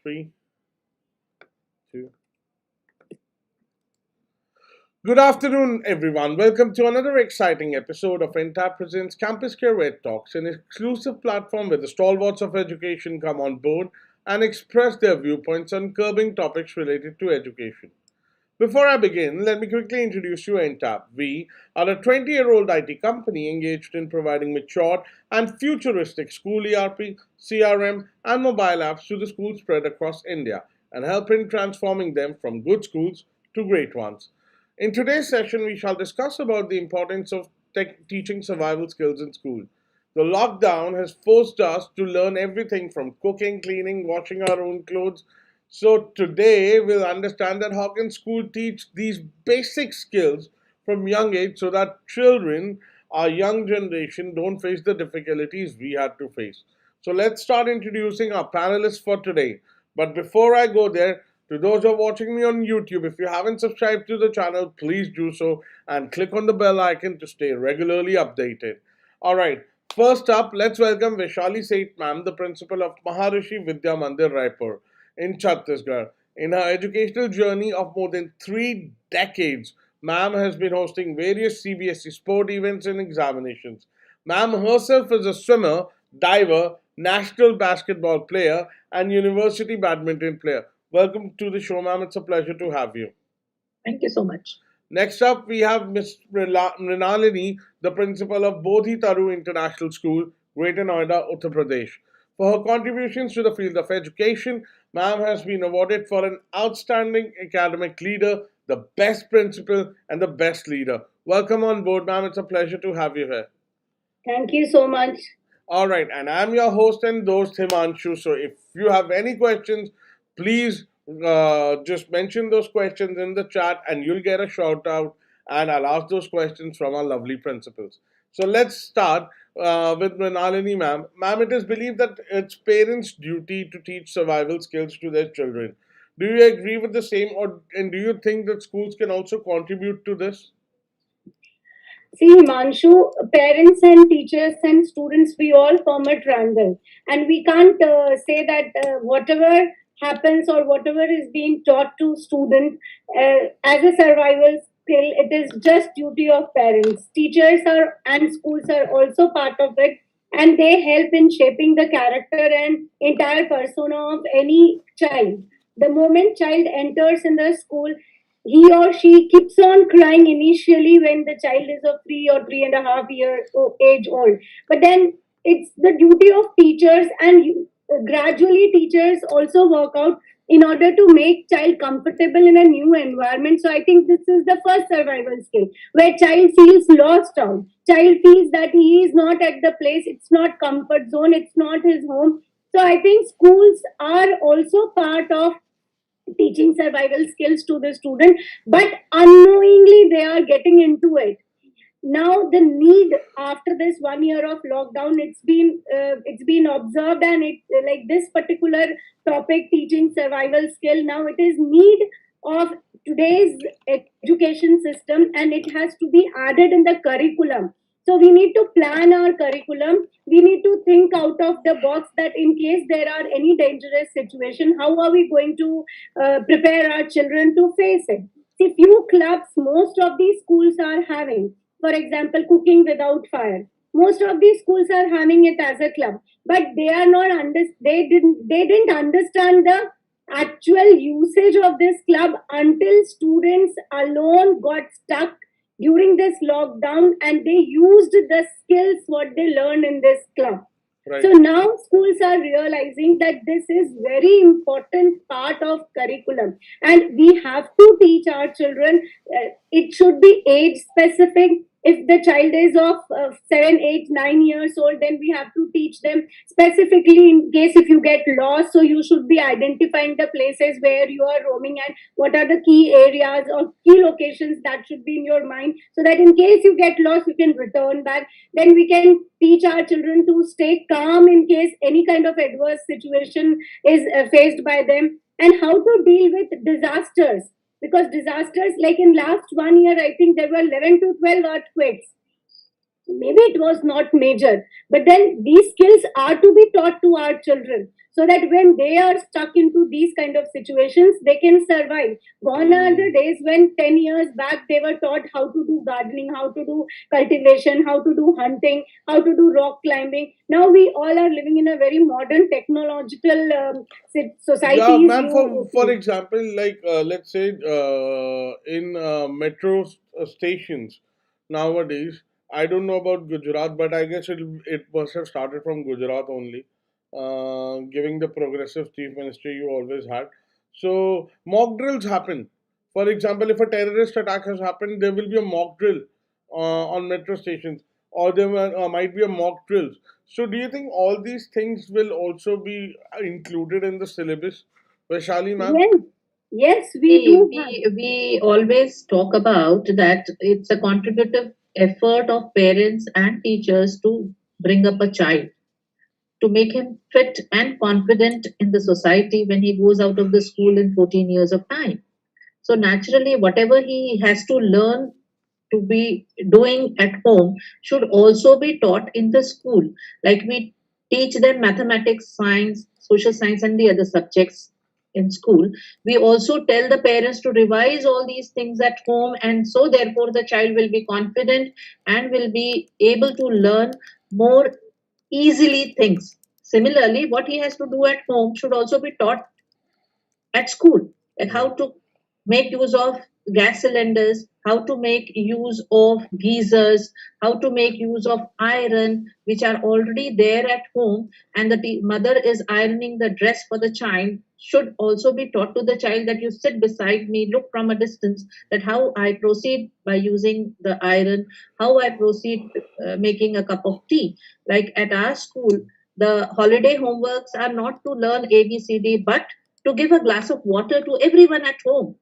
Three, two. Good afternoon, everyone. Welcome to another exciting episode of Entab presents CampusCare EdTalks, an exclusive platform where the stalwarts of education come on board and express their viewpoints on curbing topics related to education. Before I begin, let me quickly introduce you Entab. We are a 20-year-old IT company engaged in providing mature and futuristic school ERP, CRM, and mobile apps to the schools spread across India and help in transforming them from good schools to great ones. In today's session, we shall discuss about the importance of teaching survival skills in school. The lockdown has forced us to learn everything from cooking, cleaning, washing our own clothes. So today we'll understand that how can school teach these basic skills from young age so that children, our young generation, don't face the difficulties we had to face. So let's start introducing our panelists for today. But before I go there, to those who are watching me on YouTube, if you haven't subscribed to the channel, please do so and click on the bell icon to stay regularly updated. Alright, first up, let's welcome Vaishali Seth ma'am, the principal of Maharishi Vidya Mandir Raipur in Chhattisgarh. In her educational journey of more than 3 decades, ma'am has been hosting various CBSE sport events and examinations. Ma'am herself is a swimmer, diver, national basketball player, and university badminton player. Welcome to the show, ma'am. It's a pleasure to have you. Thank you so much. Next up, we have Ms. Mrinalini, the principal of Bodhi Taru International School, Greater Noida, Uttar Pradesh. For her contributions to the field of education, ma'am has been awarded for an outstanding academic leader, the best principal, and the best leader. Welcome on board, ma'am. It's a pleasure to have you here. Thank you so much. All right, and I'm your host and host Himanshu. So if you have any questions, please just mention those questions in the chat and you'll get a shout out and I'll ask those questions from our lovely principals. So let's start with Mrinalini ma'am. Ma'am, it is believed that it's parents' duty to teach survival skills to their children. Do you agree with the same and do you think that schools can also contribute to this? See, Himanshu, parents and teachers and students, we all form a triangle. And we can't say that whatever happens or whatever is being taught to students as a survival skill, it is just duty of parents. Teachers are and schools are also part of it. And they help in shaping the character and entire persona of any child. The moment child enters in the school, he or she keeps on crying initially when the child is of 3 or 3.5 year age old, but then it's the duty of teachers and gradually teachers also work out in order to make child comfortable in a new environment. So I think this is the first survival skill where child feels lost out, child feels that he is not at the place, it's not comfort zone, it's not his home. So I think schools are also part of teaching survival skills to the student, but unknowingly they are getting into it. Now the need after this 1 year of lockdown, it's been observed, and it like this particular topic, teaching survival skill, now it is need of today's education system, and it has to be added in the curriculum. So we need to plan our curriculum. We need to think out of the box that in case there are any dangerous situation, how are we going to prepare our children to face it? See, few clubs most of these schools are having. For example, cooking without fire. Most of these schools are having it as a club, but they are not they didn't understand the actual usage of this club until students alone got stuck during this lockdown and they used the skills what they learned in this club. Right. So now schools are realizing that this is very important part of curriculum, and we have to teach our children. It should be age specific. If the child is of 7, 8, 9 years old, then we have to teach them specifically in case if you get lost. So you should be identifying the places where you are roaming and what are the key areas or key locations that should be in your mind, so that in case you get lost, you can return back. Then we can teach our children to stay calm in case any kind of adverse situation is faced by them, and how to deal with disasters, because disasters like in last 1 year, I think there were 11 to 12 earthquakes. Maybe it was not major, but then these skills are to be taught to our children. so that when they are stuck into these kind of situations, they can survive. Gone are the days when 10 years back they were taught how to do gardening, how to do cultivation, how to do hunting, how to do rock climbing. Now we all are living in a very modern technological Yeah, societies. ma'am. For You example, like let's say in stations nowadays. I don't know about Gujarat, but I guess it must have started from Gujarat only. Giving the progressive chief ministry you always had. So mock drills happen. For example, if a terrorist attack has happened, there will be a mock drill on metro stations, or there might be a mock drills. So, do you think all these things will also be included in the syllabus, Vaishali, ma'am? Yes, yes, we See, do have. we always talk about that it's a contributive effort of parents and teachers to bring up a child, to make him fit and confident in the society when he goes out of the school in 14 years of time. So naturally, whatever he has to learn to be doing at home should also be taught in the school. Like we teach them mathematics, science, social science, and the other subjects in school. We also tell the parents to revise all these things at home, and so therefore the child will be confident and will be able to learn more easily things. Similarly, what he has to do at home should also be taught at school, like how Right. to make use of gas cylinders, how to make use of geysers, how to make use of iron, which are already there at home, and the mother is ironing the dress for the child, should also be taught to the child that you sit beside me, look from a distance, that how I proceed by using the iron, how I proceed making a cup of tea. Like at our school, the holiday homeworks are not to learn ABCD, but to give a glass of water to everyone at home.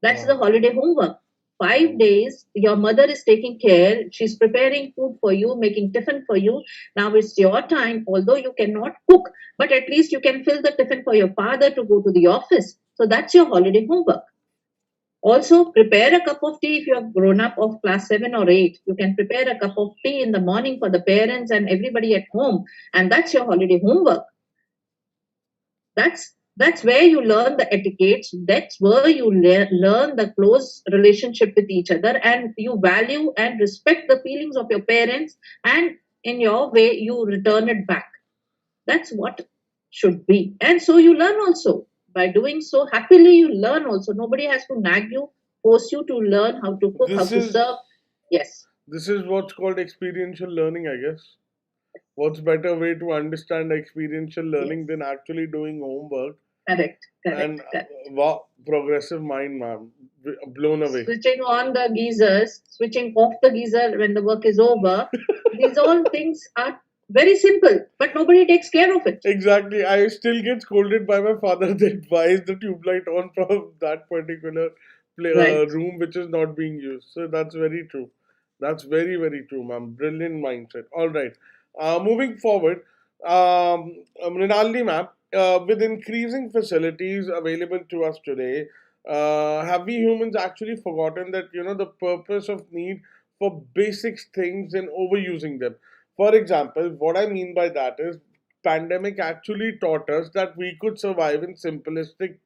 That's the Wow. holiday homework. Five Wow. days, your mother is taking care. She's preparing food for you, making tiffin for you. Now it's your time, although you cannot cook, but at least you can fill the tiffin for your father to go to the office. So that's your holiday homework. Also, prepare a cup of tea if you have grown up of class 7 or 8. You can prepare a cup of tea in the morning for the parents and everybody at home, and that's your holiday homework. That's where you learn the etiquettes. That's where you learn the close relationship with each other, and you value and respect the feelings of your parents, and in your way you return it back. That's what should be, and so you learn also. By doing so happily, you learn also. Nobody has to nag you, force you to learn how to cook, how This to is serve. Yes. this is what's called experiential learning, I guess. What's better way to understand experiential learning Yes. than actually doing homework? Correct, And correct, correct. wow, progressive mind, ma'am, blown away. Switching on the geysers, switching off the geyser when the work is over. These all things are very simple, but nobody takes care of it. Exactly. I still get scolded by my father that why is the tube light on from that particular Right. room which is not being used. So that's very true. That's very, very true, ma'am. Brilliant mindset. All right. Moving forward, Mrinalini, ma'am, with increasing facilities available to us today, have we humans actually forgotten that, the purpose of need for basic things and overusing them? For example, what I mean by that is pandemic actually taught us that we could survive in simplistic,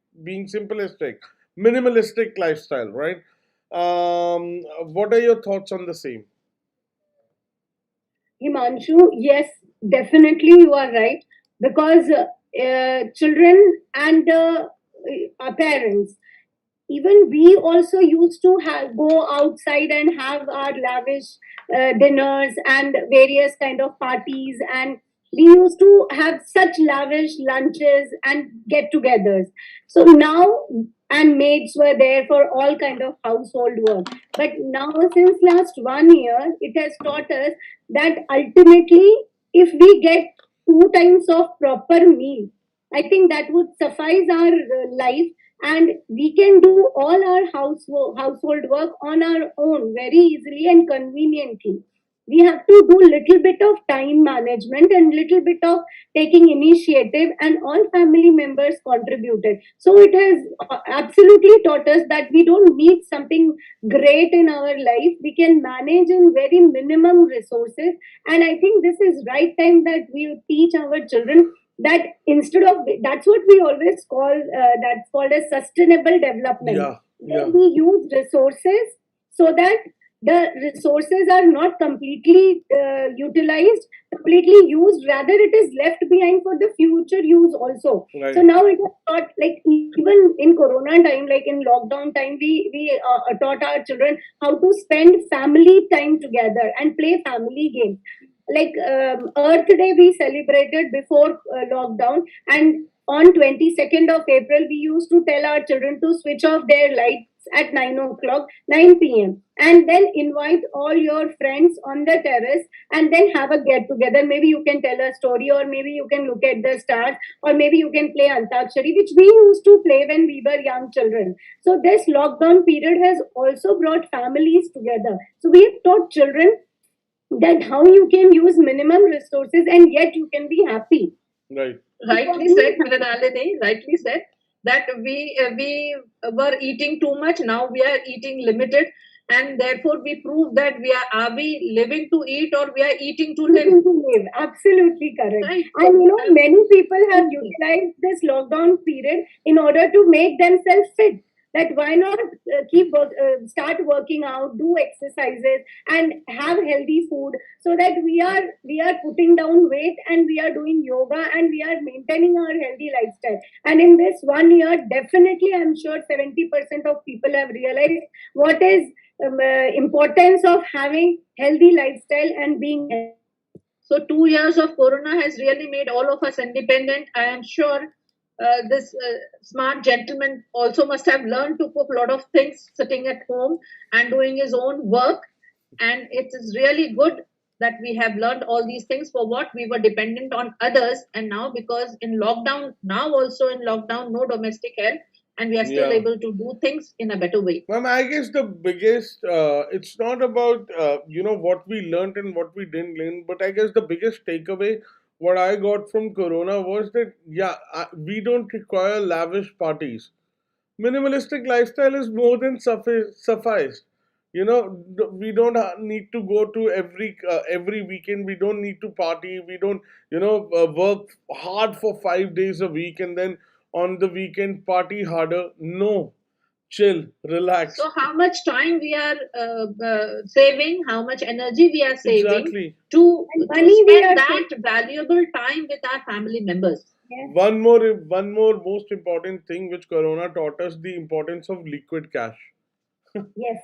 minimalistic lifestyle, right? What are your thoughts on the same? Himanshu, yes, definitely you are right, because children and our parents, even we also used to go outside and have our lavish dinners and various kind of parties, and we used to have such lavish lunches and get-togethers. So now, and maids were there for all kind of household work. But now, since last 1 year, it has taught us that ultimately, if we get 2 times of proper meal, I think that would suffice our life, and we can do all our household work on our own very easily and conveniently. We have to do little bit of time management and little bit of taking initiative, and all family members contributed. So it has absolutely taught us that we don't need something great in our life. We can manage in very minimum resources, and I think this is right time that we teach our children that instead of, that's what we always call, that's called as sustainable development, Yeah, where yeah, we use resources so that the resources are not completely utilized, completely used, rather it is left behind for the future use also. So right. now it is taught, like even in corona time, like in lockdown time, we taught our children how to spend family time together and play family games. Like Earth Day we celebrated before lockdown, and on 22nd of April we used to tell our children to switch off their lights at 9 o'clock, 9 p.m., and then invite all your friends on the terrace and then have a get together. Maybe you can tell a story, or maybe you can look at the stars, or maybe you can play Antakshari, which we used to play when we were young children. So this lockdown period has also brought families together. So we have taught children that how you can use minimum resources and yet you can be happy. Right. Rightly said, Mrinalini, rightly said that we were eating too much. Now we are eating limited, and therefore we prove that are we living to eat or we are eating to live. Eating to live. Absolutely correct. Right. And many people have Absolutely. utilized this lockdown period in order to make themselves fit. That why not start working out, do exercises, and have healthy food, so that we are putting down weight, and we are doing yoga, and we are maintaining our healthy lifestyle. And in this 1 year, definitely, I'm sure 70% of people have realized what is importance of having healthy lifestyle and being healthy. So 2 years of Corona has really made all of us independent. I am sure this smart gentleman also must have learned to cook a lot of things sitting at home and doing his own work. And it is really good that we have learned all these things. For what we were dependent on others, and now because in lockdown, now also in lockdown, no domestic help, and we are still Yeah. able to do things in a better way. Ma'am, I guess the biggest, it's not about, what we learned and what we didn't learn, but I guess the biggest takeaway, what I got from Corona was that, yeah, we don't require lavish parties. Minimalistic lifestyle is more than suffice. We don't need to go to every weekend. We don't need to party. We don't, work hard for 5 days a week and then on the weekend party harder. No, chill, relax. So, how much time we are saving, how much energy we are saving Exactly. to And money we spend are that saving. valuable time with our family members. Yeah. One more most important thing which Corona taught us, the importance of liquid cash. Yes.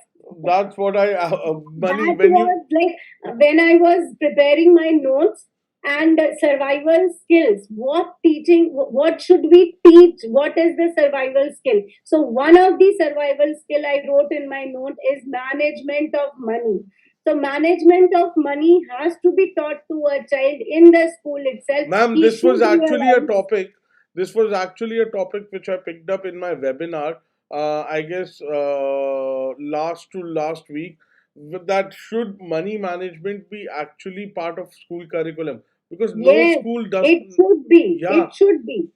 That's what money That when you was like when I was preparing my notes, and survival skills. What should we teach? What is the survival skill? So one of the survival skill I wrote in my note is management of money. So management of money has to be taught to a child in the school itself. Ma'am, He this was should actually a realize. topic. This was actually a topic which I picked up in my webinar. I guess last to last week. That should money management be actually part of school curriculum because no Yes, school does. it should be. Yeah, It should be.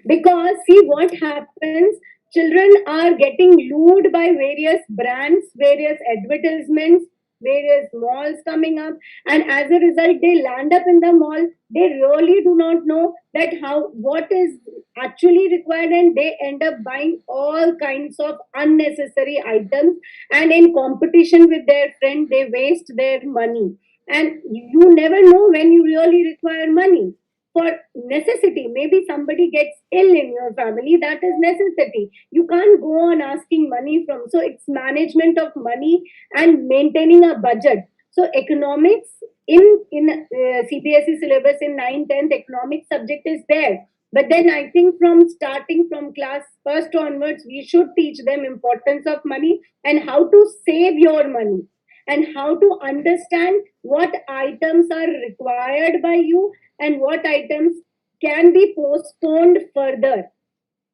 Because see what happens, children are getting lured by various brands, various advertisements, various malls coming up, and as a result they land up in the mall. They really do not know that how what is actually required, and they end up buying all kinds of unnecessary items, and in competition with their friend they waste their money. And you never know when you really require money for necessity. Maybe somebody gets ill in your family, that is necessity. You can't go on asking money from. So it's management of money and maintaining a budget. So economics in CBSE syllabus in 9th 10th economics subject is there. But then I think from starting from class first onwards, we should teach them importance of money and how to save your money, and how to understand what items are required by you and what items can be postponed further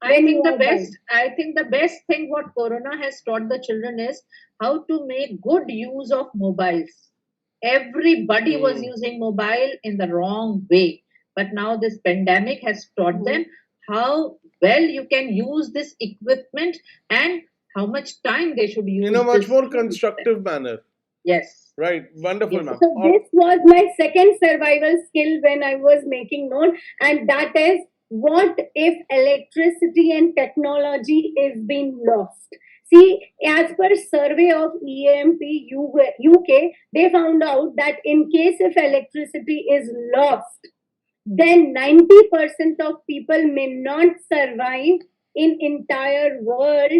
when you are buying. I think the best thing what Corona has taught the children is how to make good use of mobiles. Everybody was hmm, using mobile in the wrong way, but now this pandemic has taught Mhm. them how well you can use this equipment and how much time they should in a use much this more equipment. constructive manner. Yes. Right. Wonderful, Yes. ma'am. So this was my second survival skill when I was making note, and that is, what if electricity and technology is being lost? See, as per survey of EMP UK, they found out that in case if electricity is lost, then 90% of people may not survive in entire world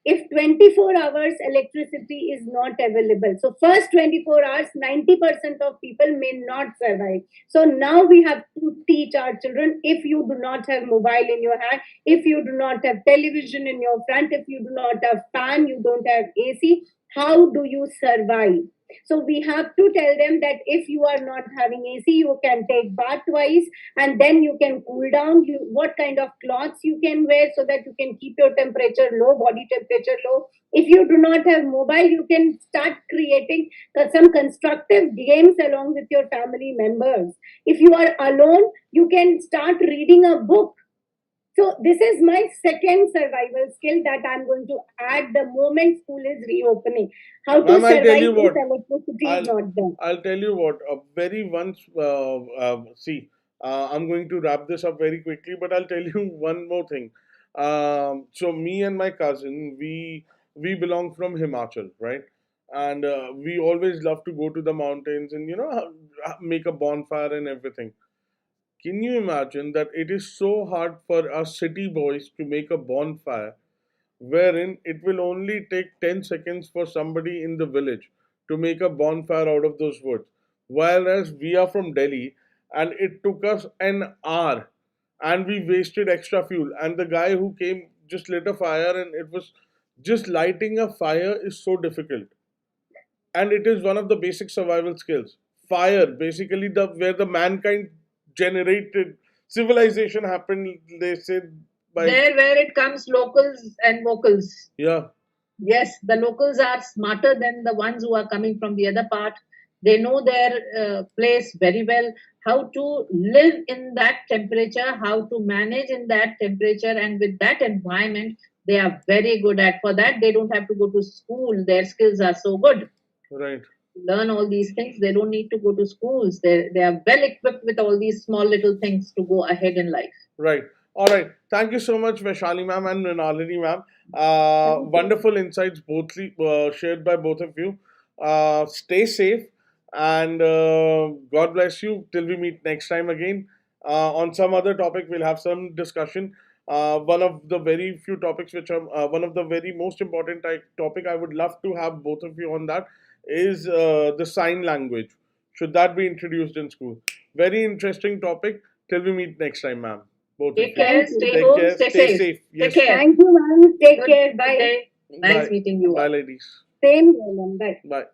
if 24 hours electricity is not available. So first 24 hours, 90% of people may not survive. So now we have to teach our children, if you do not have mobile in your hand, if you do not have television in your front, if you do not have fan, you don't have AC, how do you survive? So we have to tell them that if you are not having AC, you can take bath twice, and then you can cool down. What kind of clothes you can wear so that you can keep your temperature low, body temperature low. If you do not have mobile, you can start creating some constructive games along with your family members. If you are alone, you can start reading a book. So this is my second survival skill that I'm going to add the moment school is reopening. How to Ma'am, I'll tell survive you if what. electricity is I'll not there. I'll tell you what. A very once. See, I'm going to wrap this up very quickly, but I'll tell you one more thing. So me and my cousin, we belong from Himachal, right? And we always love to go to the mountains and make a bonfire and everything. Can you imagine that it is so hard for us city boys to make a bonfire, wherein it will only take 10 seconds for somebody in the village to make a bonfire out of those woods? Whereas we are from Delhi and it took us an hour and we wasted extra fuel. And the guy who came just lit a fire, and it was just lighting a fire is so difficult. And it is one of the basic survival skills. Fire, basically, the where the mankind generated civilization happened, they said, by. There where it comes locals and vocals. Yeah. Yes, the locals are smarter than the ones who are coming from the other part. They know their place very well, how to live in that temperature, how to manage in that temperature and with that environment. They are very good at. For that, they don't have to go to school. Their skills are so good. Right. Learn all these things. They don't need to go to schools. They are well equipped with all these small little things to go ahead in life. Right. All right. Thank you so much, Vaishali ma'am and Mrinalini ma'am. Thank you. Wonderful insights, both shared by both of you. Stay safe, and God bless you till we meet next time again. On some other topic, we'll have some discussion. One of the very few topics which are one of the very most important topic I would love to have both of you on, that is the sign language. Should that be introduced in school? Very interesting topic. Till we meet next time, ma'am. Both of Take you. care, Thank you. stay Take home, care. stay Stay safe. safe. Take Yes. care. Thank you, ma'am. Take Good care. Bye. day. Nice Bye. meeting you all. Bye, ladies. Same here, ma'am. Bye. Bye.